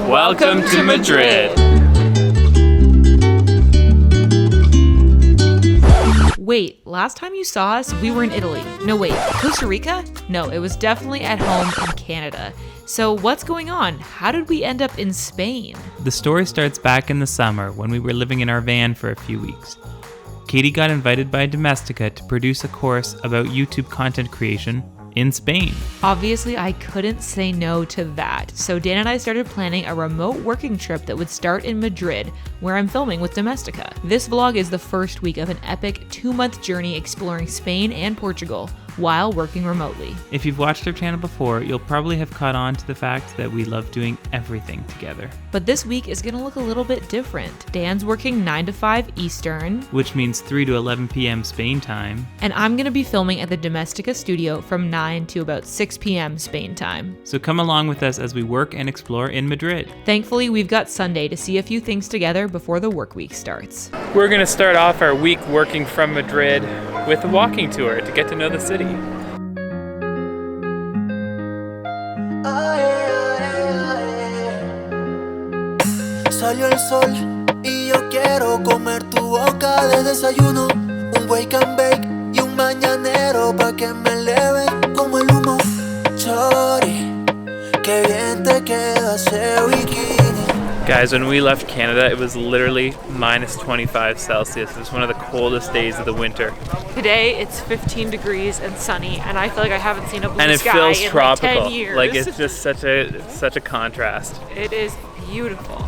Welcome to Madrid. Wait, last time you saw us, we were in Italy. No, wait, Costa Rica? No, it was definitely at home in Canada. So what's going on? How did we end up in Spain? The story starts back in the summer when we were living in our van for a few weeks. Katie got invited by Domestika to produce a course about YouTube content creation in Spain. Obviously, I couldn't say no to that. So Dan and I started planning a remote working trip that would start in Madrid, where I'm filming with Domestika. This vlog is the first week of an epic 2-month journey exploring Spain and Portugal while working remotely. If you've watched our channel before, you'll probably have caught on to the fact that we love doing everything together. But this week is gonna look a little bit different. Dan's working 9 to 5 Eastern, which means 3 to 11 p.m. Spain time. And I'm gonna be filming at the Domestika studio from 9 to about 6 p.m. Spain time. So come along with us as we work and explore in Madrid. Thankfully, we've got Sunday to see a few things together before the work week starts. We're gonna start off our week working from Madrid with a walking tour to get to know the city. Salió el sol y yo quiero comer tu boca de desayuno, un wake and bake y un mañanero pa' que me eleve como el humo. Chori, que bien te queda ese bikini. Guys, when we left Canada, it was literally minus 25 Celsius. It was one of the coldest days of the winter. Today, it's 15 degrees and sunny, and I feel like I haven't seen a blue and it sky feels in tropical. Like 10 years. Like it's just such a contrast. It is beautiful.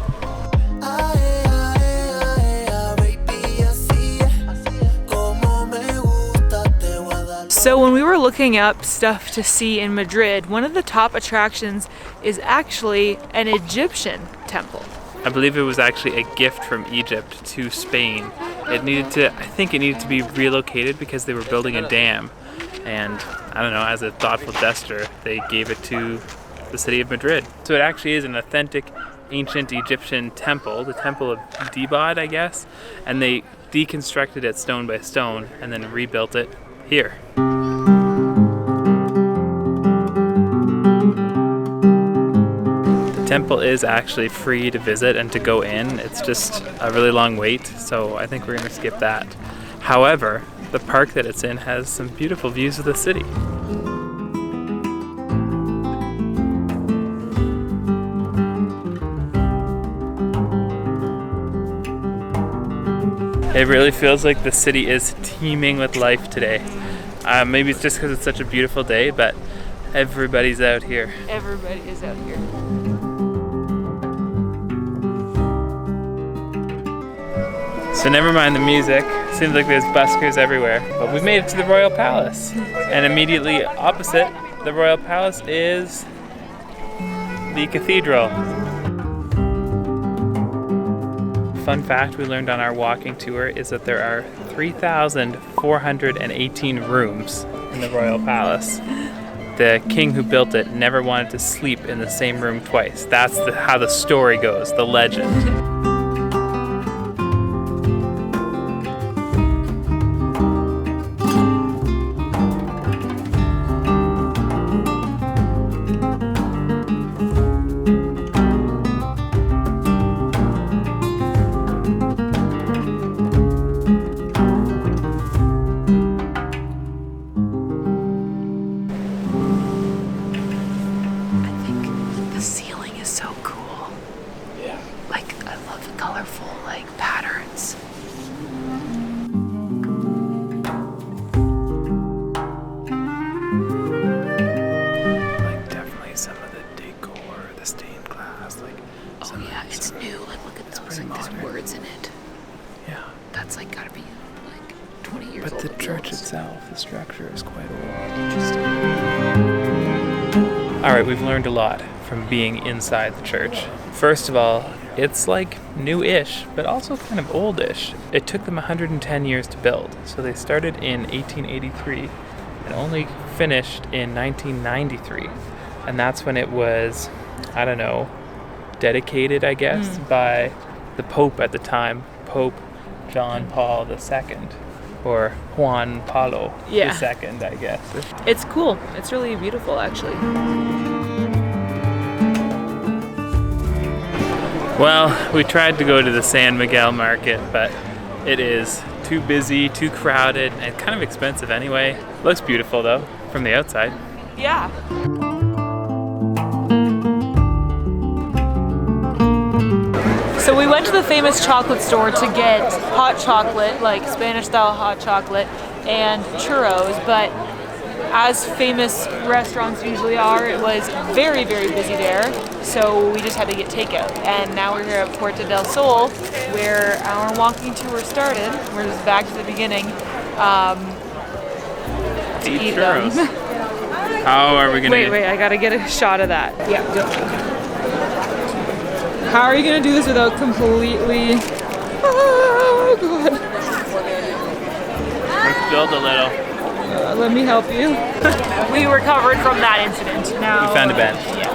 So when we were looking up stuff to see in Madrid, one of the top attractions is actually an Egyptian temple. I believe it was actually a gift from Egypt to Spain. I think it needed to be relocated because they were building a dam. And I don't know, as a thoughtful gesture, they gave it to the city of Madrid. So it actually is an authentic ancient Egyptian temple, the Temple of Debod, I guess. And they deconstructed it stone by stone and then rebuilt it here. The temple is actually free to visit and to go in. It's just a really long wait, so I think we're gonna skip that. However, the park that it's in has some beautiful views of the city. It really feels like the city is teeming with life today. Maybe it's just because it's such a beautiful day, but everybody's out here. Everybody is out here. So never mind the music. Seems like there's buskers everywhere. But we've made it to the Royal Palace. And immediately opposite the Royal Palace is the cathedral. Fun fact we learned on our walking tour is that there are 3,418 rooms in the Royal Palace. The king who built it never wanted to sleep in the same room twice. That's how the story goes, the legend. Patterns. Like definitely some of the decor, the stained glass, like. Oh yeah, it's new. Like look at those, like there's words in it. Yeah. That's like gotta be like 20 years old. But the church itself, the structure is quite old. Interesting. All right, we've learned a lot from being inside the church. First of all, it's like new-ish, but also kind of oldish. It took them 110 years to build. So they started in 1883 and only finished in 1993. And that's when it was, I don't know, dedicated, I guess, by the Pope at the time, Pope John Paul II, or Juan Paulo II, I guess. It's cool. It's really beautiful, actually. Well, we tried to go to the San Miguel market, but it is too busy, too crowded, and kind of expensive anyway. Looks beautiful though, from the outside. Yeah. So we went to the famous chocolate store to get hot chocolate, like Spanish style hot chocolate, and churros, but as famous restaurants usually are, it was very, very busy there, so we just had to get takeout. And now we're here at Puerta del Sol, where our walking tour started. We're just back to the beginning to eat churros. them. How are we gonna Wait, I gotta get a shot of that. Yeah, go. How are you gonna do this without completely... Oh, God. I'm spilled a little. Let me help you. We recovered from that incident. Now We found a bench. Yeah.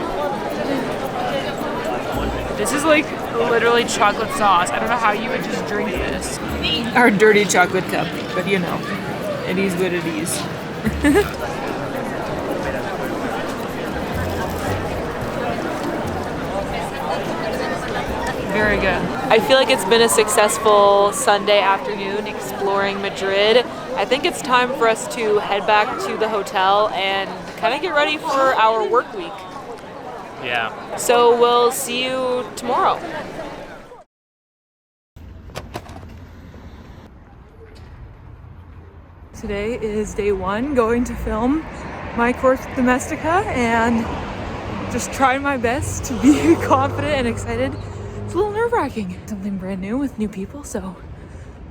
This is like literally chocolate sauce. I don't know how you would just drink this. Our dirty chocolate cup, but you know, it is what it is. Very good. I feel like it's been a successful Sunday afternoon exploring Madrid. I think it's time for us to head back to the hotel and kind of get ready for our work week. Yeah. So we'll see you tomorrow. Today is day one, going to film my course with Domestica and just trying my best to be confident and excited. It's a little nerve-wracking. Something brand new with new people, so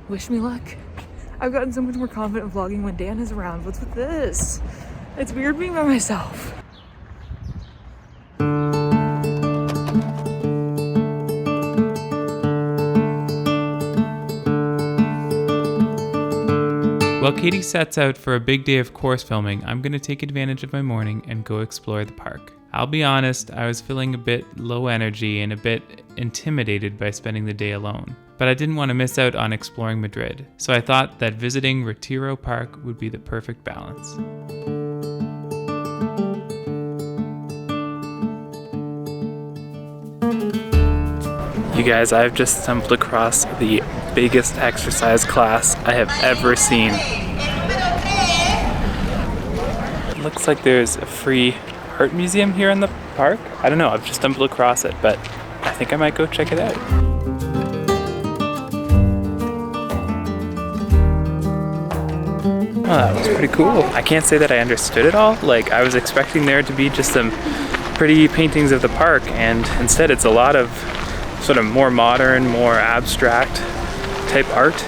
wish me luck. I've gotten so much more confident vlogging when Dan is around. What's with this? It's weird being by myself. While Katie sets out for a big day of course filming, I'm going to take advantage of my morning and go explore the park. I'll be honest, I was feeling a bit low energy and a bit intimidated by spending the day alone. But I didn't want to miss out on exploring Madrid, so I thought that visiting Retiro Park would be the perfect balance. You guys, I've just stumbled across the biggest exercise class I have ever seen. It looks like there's a free art museum here in the park. I don't know, I've just stumbled across it, but I think I might go check it out. Oh, that was pretty cool. I can't say that I understood it all. Like, I was expecting there to be just some pretty paintings of the park, and instead it's a lot of sort of more modern, more abstract type art.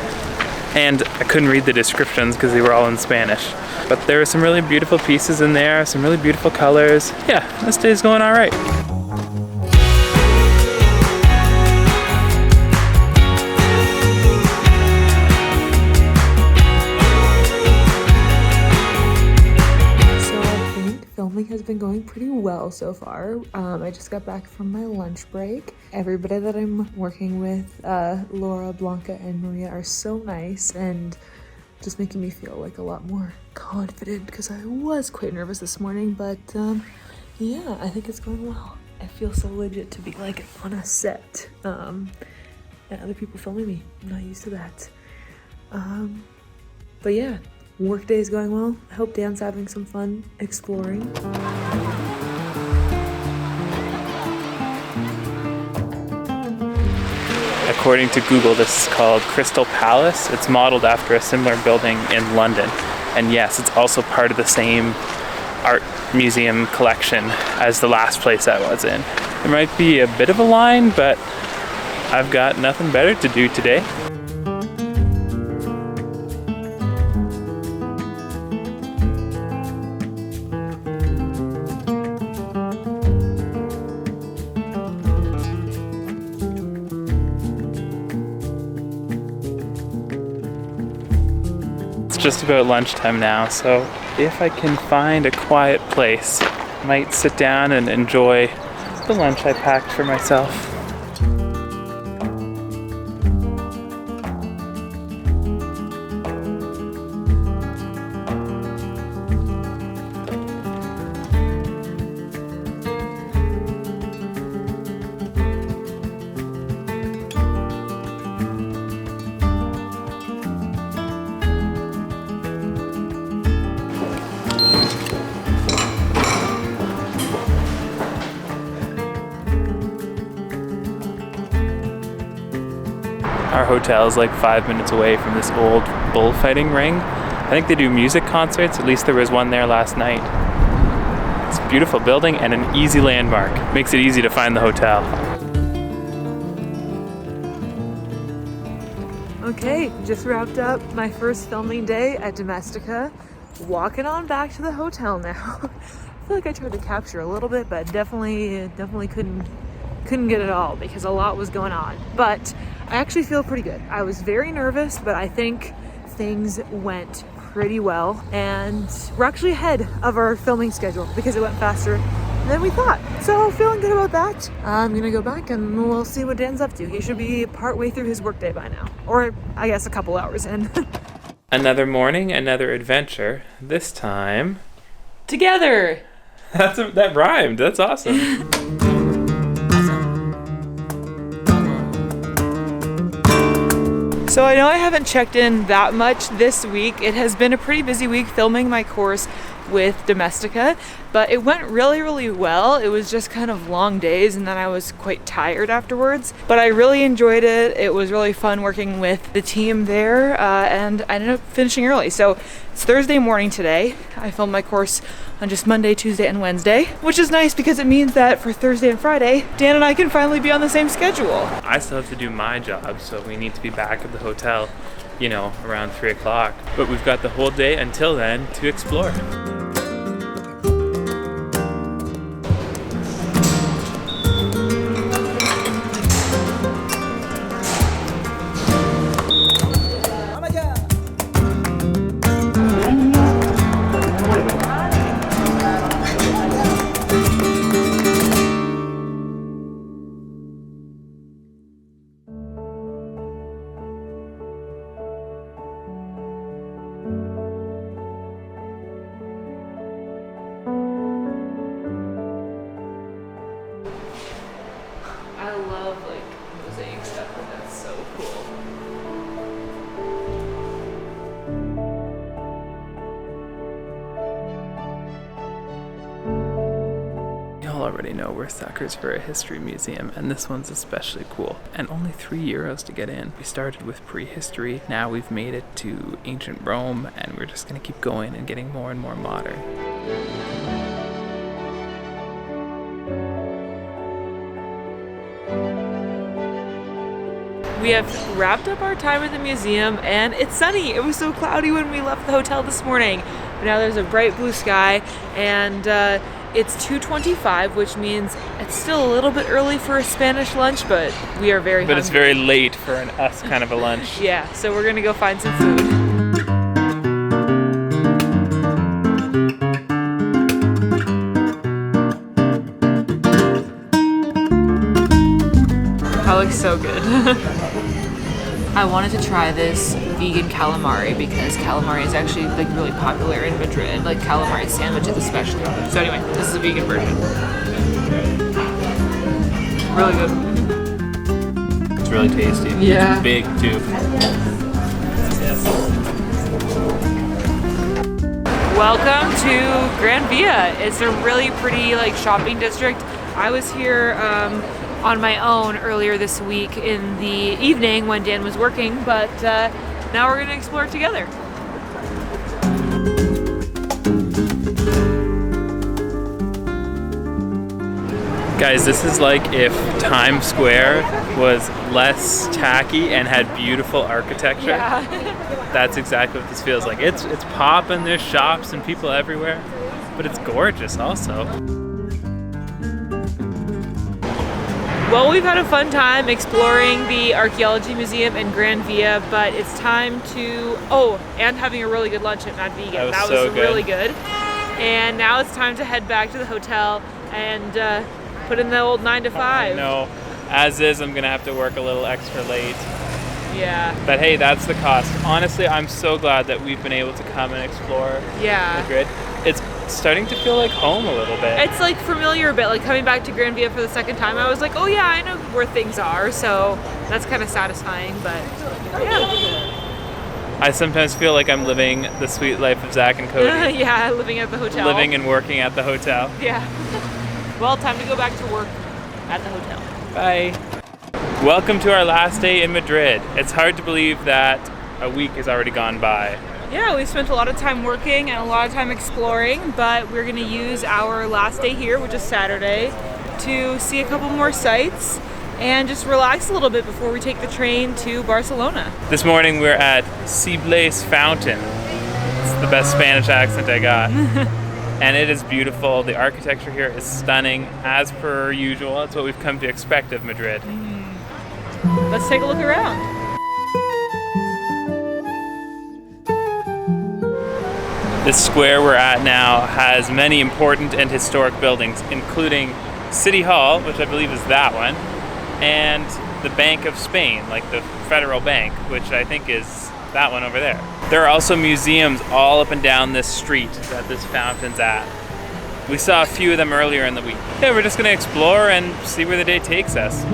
And I couldn't read the descriptions because they were all in Spanish. But there were some really beautiful pieces in there, some really beautiful colors. Yeah, this day's going all right. Has been going pretty well so far. I just got back from my lunch break. Everybody that I'm working with, Laura, Blanca, and Maria, are so nice and just making me feel like a lot more confident because I was quite nervous this morning, but yeah, I think it's going well. I feel so legit to be like on a set and other people filming me. I'm not used to that. But yeah. Work day is going well. I hope Dan's having some fun exploring. According to Google, this is called Crystal Palace. It's modeled after a similar building in London. And yes, it's also part of the same art museum collection as the last place I was in. There might be a bit of a line, but I've got nothing better to do today. Just about lunchtime now, so if I can find a quiet place, I might sit down and enjoy the lunch I packed for myself. Our hotel is like 5 minutes away from this old bullfighting ring. I think they do music concerts, at least there was one there last night. It's a beautiful building and an easy landmark. Makes it easy to find the hotel. Okay, just wrapped up my first filming day at Domestika. Walking on back to the hotel now. I feel like I tried to capture a little bit, but definitely couldn't get it all because a lot was going on. But I actually feel pretty good. I was very nervous, but I think things went pretty well. And we're actually ahead of our filming schedule because it went faster than we thought. So feeling good about that. I'm gonna go back and we'll see what Dan's up to. He should be partway through his workday by now. Or I guess a couple hours in. Another morning, another adventure. This time Together! that rhymed. That's awesome. So I know I haven't checked in that much this week. It has been a pretty busy week filming my course with Domestika, but it went really, really well. It was just kind of long days and then I was quite tired afterwards, but I really enjoyed it. It was really fun working with the team there and I ended up finishing early. So it's Thursday morning today. I filmed my course on just Monday, Tuesday, and Wednesday, which is nice because it means that for Thursday and Friday, Dan and I can finally be on the same schedule. I still have to do my job, so we need to be back at the hotel, you know, around 3 o'clock. But we've got the whole day until then to explore. I love like mosaic stuff, and that's so cool. Y'all already know we're suckers for a history museum, and this one's especially cool. And only €3 to get in. We started with prehistory, now we've made it to ancient Rome, and we're just gonna keep going and getting more and more modern. We have wrapped up our time at the museum and it's sunny. It was so cloudy when we left the hotel this morning. But now there's a bright blue sky and it's 2:25, which means it's still a little bit early for a Spanish lunch, but we are very hungry. But it's very late for an us kind of a lunch. Yeah, so we're gonna go find some food. That looks so good. I wanted to try this vegan calamari because calamari is actually like really popular in Madrid, like calamari sandwiches especially. So anyway, this is a vegan version. Really good. It's really tasty. Yeah. It's big too. Welcome to Gran Via. It's a really pretty like shopping district. I was here on my own earlier this week in the evening when Dan was working, but now we're gonna explore it together. Guys, this is like if Times Square was less tacky and had beautiful architecture. Yeah. That's exactly what this feels like. It's popping, there's shops and people everywhere, but it's gorgeous also. Well, we've had a fun time exploring the Archaeology Museum in Gran Via, but it's time to, and having a really good lunch at Mad Vegan. That was so good. Really good. And now it's time to head back to the hotel and put in the old 9 to 5. No, as is, I'm gonna have to work a little extra late. Yeah. But hey, that's the cost. Honestly, I'm so glad that we've been able to come and explore Madrid. It's starting to feel like home a little bit. It's like familiar a bit, like coming back to Gran Via for the second time. I was like, oh yeah, I know where things are, so that's kind of satisfying, but yeah. I sometimes feel like I'm living the sweet life of Zach and Cody. Yeah, living at the hotel. Living and working at the hotel. Yeah. Well, time to go back to work at the hotel. Bye. Welcome to our last day in Madrid. It's hard to believe that a week has already gone by. Yeah, we spent a lot of time working and a lot of time exploring, but we're gonna use our last day here, which is Saturday, to see a couple more sites and just relax a little bit before we take the train to Barcelona. This morning we're at Cibla's Fountain. It's the best Spanish accent I got. And it is beautiful. The architecture here is stunning, as per usual. That's what we've come to expect of Madrid. Let's take a look around. This square we're at now has many important and historic buildings, including City Hall, which I believe is that one, and the Bank of Spain, like the federal bank, which I think is that one over there. There are also museums all up and down this street that this fountain's at. We saw a few of them earlier in the week. Yeah, we're just gonna explore and see where the day takes us.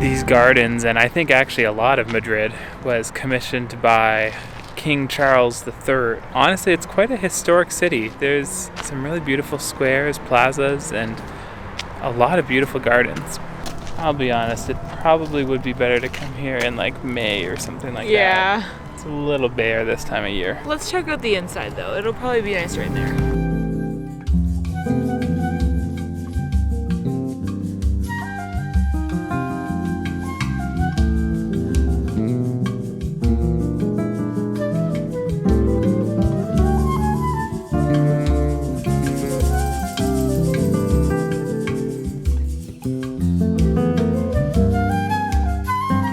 These gardens, and I think actually a lot of Madrid, was commissioned by King Charles III. Honestly, it's quite a historic city. There's some really beautiful squares, plazas, and a lot of beautiful gardens. I'll be honest, it probably would be better to come here in like May or something like that. Yeah. It's a little bare this time of year. Let's check out the inside though. It'll probably be nicer in there.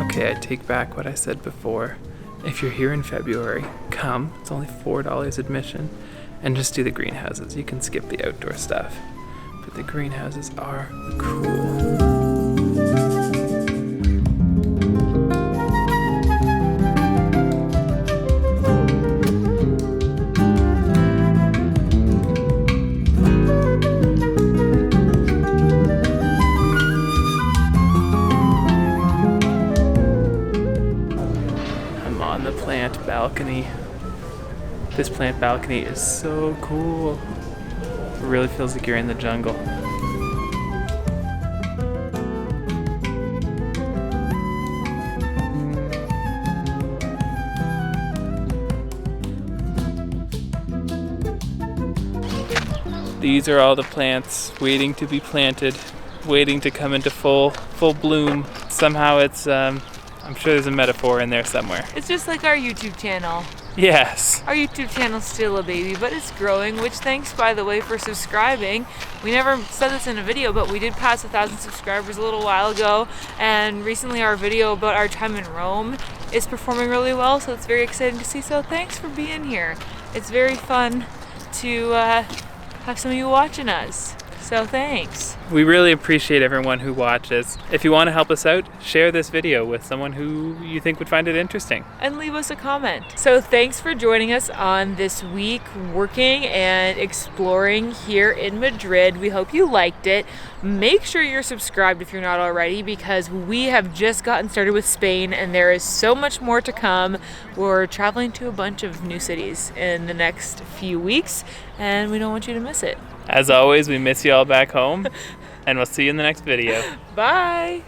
Okay, I take back what I said before. If you're here in February, come. It's only $4 admission. And just do the greenhouses. You can skip the outdoor stuff. But the greenhouses are cool. On the plant balcony. This plant balcony is so cool. It really feels like you're in the jungle. These are all the plants waiting to be planted, waiting to come into full bloom. Somehow it's I'm sure there's a metaphor in there somewhere. It's just like our YouTube channel. Yes. Our YouTube channel's still a baby, but it's growing, which thanks, by the way, for subscribing. We never said this in a video, but we did pass 1,000 subscribers a little while ago, and recently our video about our time in Rome is performing really well, so it's very exciting to see. So thanks for being here. It's very fun to have some of you watching us. So thanks. We really appreciate everyone who watches. If you want to help us out, share this video with someone who you think would find it interesting. And leave us a comment. So thanks for joining us on this week working and exploring here in Madrid. We hope you liked it. Make sure you're subscribed if you're not already, because we have just gotten started with Spain and there is so much more to come. We're traveling to a bunch of new cities in the next few weeks and we don't want you to miss it. As always, we miss you all back home, and we'll see you in the next video. Bye!